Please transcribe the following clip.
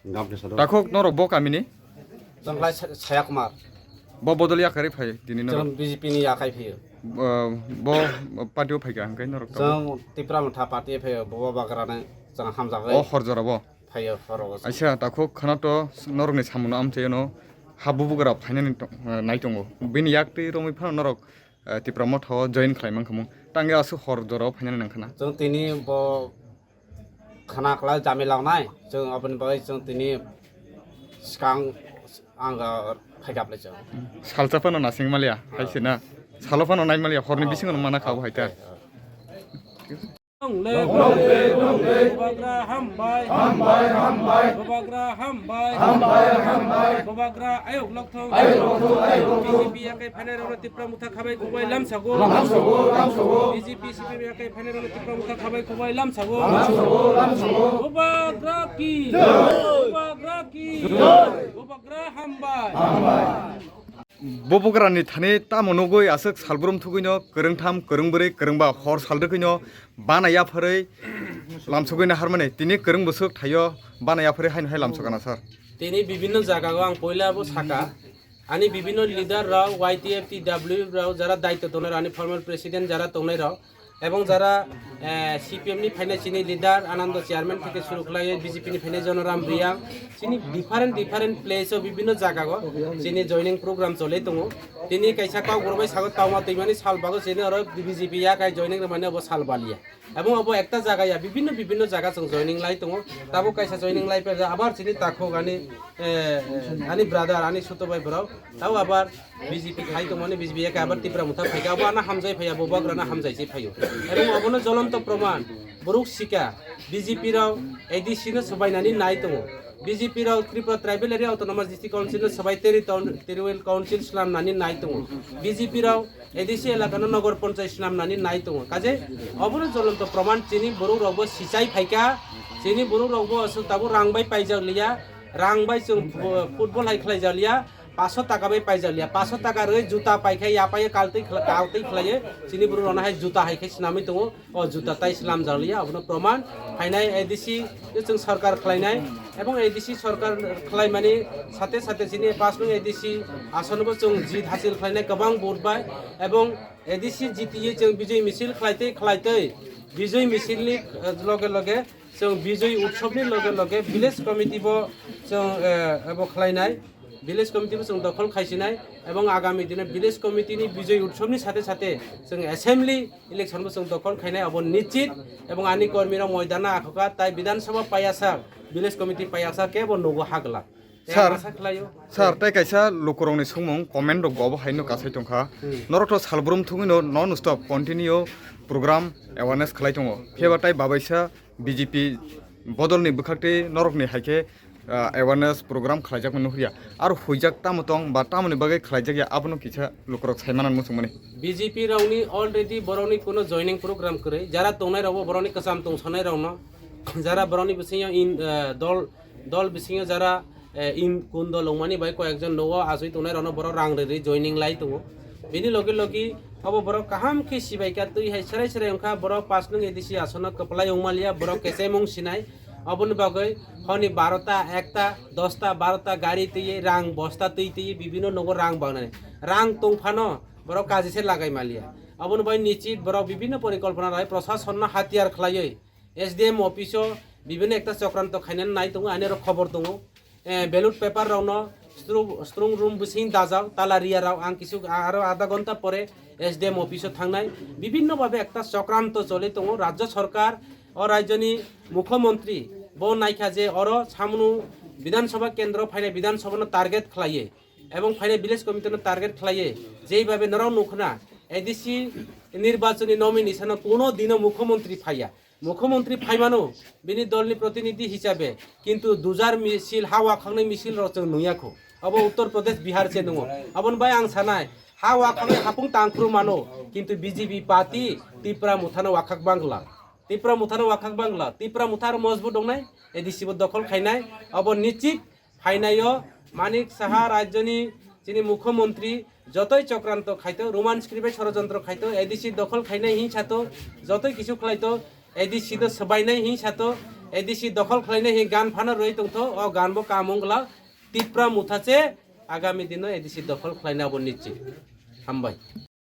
Takok norok bo kami ni. जोंलाय साया Kumar Bo bodoli akari phai dini जों norok. BJP नि आखाइ फैयो Bo patio phai ka angkai norok. जों तिप्रा मुथा पार्टी फैयो बबा बाग्रानो जों हामजागै Oh horjora bo. फैयो हराव Aisha takok khana to norok ni samuno amche no habu bugra phainani nai tongo. Bini yakti romi phan norok tipra motho join khlaimang khamu. Tange asu horjora phainani nangkhana. जों तिनि ब खाना क्ला जामे लांनाय जों अपन बाय जों तिनि सिगां आंगा फैगाबले जों Salsa pano nasing malia haise na. Salo pano nai malia horni bisingo mana khabu haita. Babagra hambai babagra ayok lokthong BJP akai phaner ro tipra mutha khabai kubai lam sago BJP CPP akai phaner ro tipra mutha khabai kubai lam sago babagra ki babagra hambai Bobograni thane tamonogoi asuk salbrum thugoino korongtham korongbroi korongba hor saldrkoino banaya phorei lamsogoino harmane tini korong busuk thayo banaya phorei haino hai lamsogana sir তিনি বিভিন্ন জায়গাও আং পয়লাবো সাকা আনি বিভিন্ন leader রাও YTF TW রাও যারা দায়িত্ব তোনার আনি formal president যারা তোনাই রাও এবং যারা CPM নি ফাইনান্সিয়াল লিডার আনন্দ চেয়ারম্যান থেকে শুরু খাই BJP নি ফাইনান্স জনরাম রিয়া চিনি ডিফারেন্ট প্লেসও বিভিন্ন জায়গাও চিনি জয়নিং প্রোগ্রাম চলে দङ তিনি কাইসা কাউ গরবাই সাগত তাওমা তৈমানি সালবাগো চিনি আর BJP ইয়া কাই জয়নিং মানে অব সালবালিয়া এবং অব একটা জায়গায় বিভিন্ন জায়গা जों জয়নিং লাই দङ তাবো কাইসা জয়নিং লাই পে আবার চিনি তাখো গানি আনি ব্রাদার আনি সুতবাই ব্রাও তাও আবার BJP খাই দङ মানে BJP ইয়া আবার তিপ্রা মুথা ফাইকা আবার না হামজাই ফাইয়া ববাগ্রানা হামজাইসি ফাইयो এবং অবনো জ্বলন্ত প্রমাণ বরুক শিকা BJP রাও ADC नो সবাইনানি নাই দङ BJP Rao Tripura tribal area autonomous district council सबाई टेरिटोरियल काउंसिल स्लामनानि नाय दङ BJP राव एडिसि एलाकानो नगर पंचायत स्लामनानि नाय दङ काजे अबनो ज्वलंत प्रमाण चिनि बरु रावबो सिसाई फाइका चिनि बरु रावबो असु ताबो रांबाय पाइजालिया रांबाय जों फुटबल हाइख्लाय जालिया 500 টাকা বাই পাইজালিয়া 500 টাকা রই জুতা পাইখাই ইয়াপায় কালতেই খালায়ে চিনি বরু রানা হাই জুতা হাইখাই স্নামি দङ অ জুতা তাই ইসলাম জালিয়া अबनो प्रमाण फाइनाय एडिसि जों सरकार खालायनाय এবং एडिसि सरकार खालायमानि साथे साथे चिनि 5 नং एडिसि आसनबो जों जित हासिल खालायनाय गोबां बुटबाय এবং एडिसि जितियै जों बिजय मिছিল खालायतै बिजय मिছিलनि लगे लगे जों बिजय उत्सवनि लगे लगे विलेज कमिटिबो जों एबो खालायनाय विलेज कमिटिबो जों दखल खायसिनाय এবং आगामी दिने विलेज कमिटिनि विजय उत्सवनि साथे साथे जों एसेम्बली इलेक्शनबो जों दखल खायनाय अब निश्चित এবং आनि कर्मीरा मयदाना आखका ताइ विधानसभा पायासा विलेज कमिटि पायासा केबो नगो हागला sir tai kaisa lokorongni sungmung comment rok gobo haino kasai tongkha norokto salbrum thugino non stop continue program awareness khlai tongo pheba tai babaisa BJP bodolni bukhakte norokni haike awareness program khlaijak mano huria ar huijak tamotong ba tamoni bagai khlaijak ya abno kicha lokorok saimanan musungmani BJP रावनि already Barauni कोनो joining programme करे Zara तंनाय रावबो Barauni कसाम तंसनाय रावनो Zara Barauni बिसिङाव इन दल बिसिङाव Zara इन कुन्द लंमानि bye कयेकजन न'आव आजै तंनाय रावनो बर रां रे जॉइनिं लाई दङ बेनि लगे लगे अब बर काहाम के सिबायका तुइ हाय सराय अंखा बर 5 नং एडिसि आसन कपलाय उमालिया बर केसे मुं सिनाय अबनि बागै हनि 12टा 1टा 10टा 12टा गाड़ी तैये रां बस्ता तैये विभिन्न नगर रां बांनाय रां तंफानो बर काजिसे लागाय मालिया अबनि बाय निश्चित बर विभिन्न परिकल्पना राय प्रशासन हाथियार खलायै SDM अफिसो विभिन्न एकटा चक्रान्त खायनाय नाय दङ आने खबर दङ बेलुट पेपर रावनो स्ट्रं रूम बिसिं दाजाव तालारिया राव आं किछु आरो आधा घंटा परे SDM अफिसो थांनाय विभिन्न भाबे एकटा चक्रान्त चले दङ राज्य सरकार और राज्यनि मुख्यमंत्री बो नायखा जे और सामनु विधानसभा केंद्र फाइनाय विधानसभानो टार्गेट खलाये এবং फाइनाय विलेज कमिटिनो टार्गेट खलाये जेइ भाबे नराव नुखना एडिसि निर्वाचनी नमिनेशन कोनो दिनो मुख्यमंत्री फाया मुख्यमंत्री फाइमानो बिनि दलनि प्रतिनिधि हिसाबै किन्तु दुजार मिছিল हावा खांनाय मिছিল जों नुयाखौ अब उत्तर प्रदेश बिहार से दङ अबन बाय आं सानाय हावा खांनाय हापुं तांख्रु मानो किन्तु BJP पार्टी तिप्रा मुथानो वाखाक बांगला तिप्रा मुथानो वाखाक बांगला तिप्रा मुथार मजबुत दंनाय एडिसिबो दखल खायनाय अब निश्चित फाइनायो मानिक साहा राज्यनि যিনি मुख्यमंत्री যতই চক্রান্ত খাইতো रोमांस क्रिबे षড়যন্ত্র খাইতো एडिसि दखल खायनाय हि सातो যতই কিছু খাইতো एडिसि द सबायनाय हि सातो এডিসি দখল খাইনে হি গান ফানো রই তংথ ও গানবো কামংলা তিপ্রা মুথাছে আগামী দিনে এডিসি দখল খাইনা বো নিশ্চিত হামবাই